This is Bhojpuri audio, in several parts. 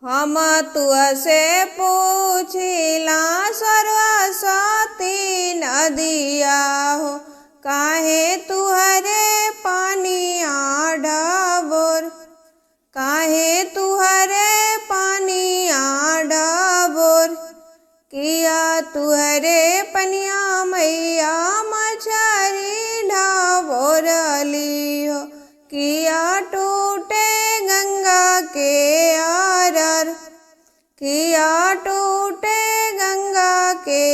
हम तुअसे पूछिला सरस्वती नदिया हो, काहे तुहरे पानिया डबोर, काहे तुहरे पानिया डबोर। किया तुहरे पनिया मैया मछरी ढबोरली हो, किया टूटे गंगा के आरर, किया टूटे गंगा के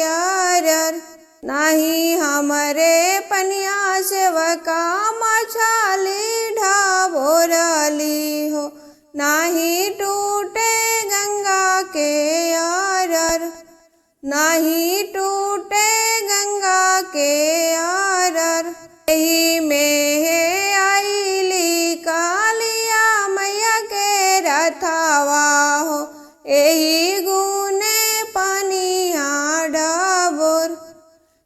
आरर। नहीं हमरे पनिया सेवका मछली ढबोरली हो, नहीं टूटे गंगा के आरर, नहीं टूटे गंगा के आरर। एही में आईली कालिया मैया के रथवा हो, एही गुने पानिया डबोर,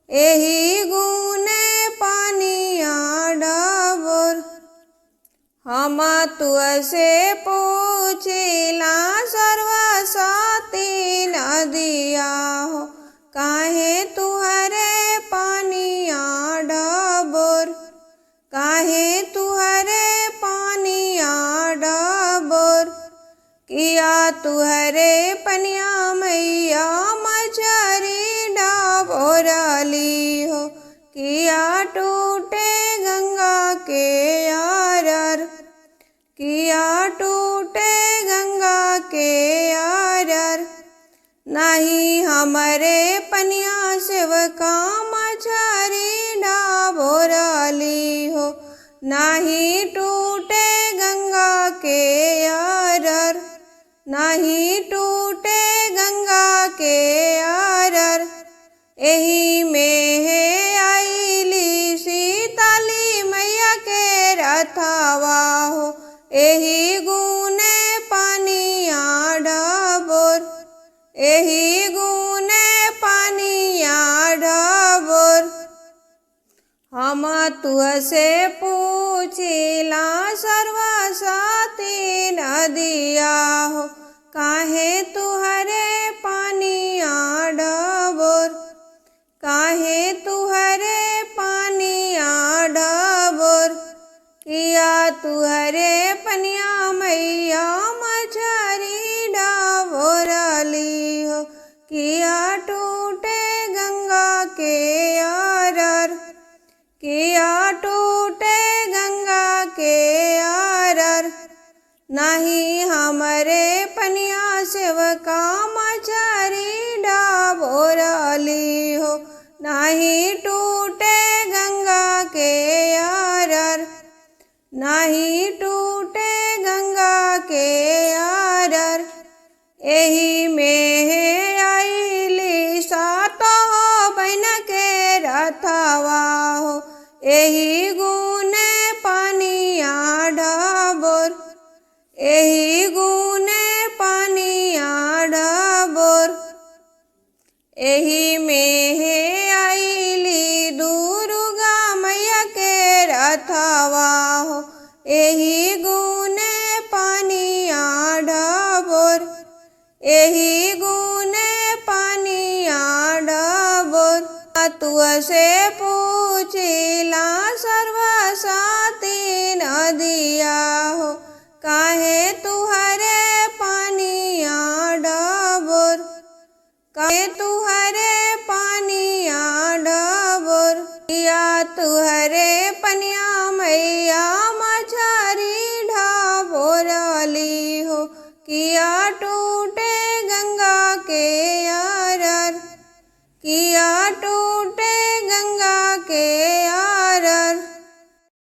एही गुने पानिया डबोर। हम तुअसे पूछिला सरस्वती नदिया हो, काहे तुहरे पानिया डबोर, काहे तुहरे पानिया डबोर। किया तुहरे पनिया मैया मछरी ढबोरली हो, किया टूटे गंगा के आरर, किया टूटे गंगा के आरर। नहीं हमरे पनिया सेवका मछरी ढबोरली हो, नहीं टूटे गंगा के आरर, नहीं टूटे गंगा के आरर। एही में आईली सीताली मैया के रथवा हो, एही गुने पानिया डबोर, एही गुने पानिया डबोर। हम तुअसे पूछिला सरस्वती नदिया हो, काहे तुहरे पानिया डबोर, काहे तुहरे पानिया डबोर। किया तुहरे पनिया मैया मछरी ढबोरली हो, किया टूटे गंगा के आरर, किया टूटे गंगा के आरर। नहीं हमरे पनिया सेवका मछरी ढबोरली हो, नहीं टूटे गंगा के आरर, नहीं टूटे गंगा के आरर। एही में आईली सातो बहन के रथवा हो, एही गुने पानिया डबोर, एही गुने पानिया डबोर। एही में आईली दुर्गा मैया के रथवा हो, एही गुने पानिया डबोर, एही गुने पानिया डबोर। तुअसे पूछिला सरस्वती नदिया हो, काहे तुहरे पानिया डबोर, काहे तुहरे पानिया डबोर। किया तुहरे पनिया मैया मछरी ढबोरली हो, किया टूटे गंगा के आरर, किया टूटे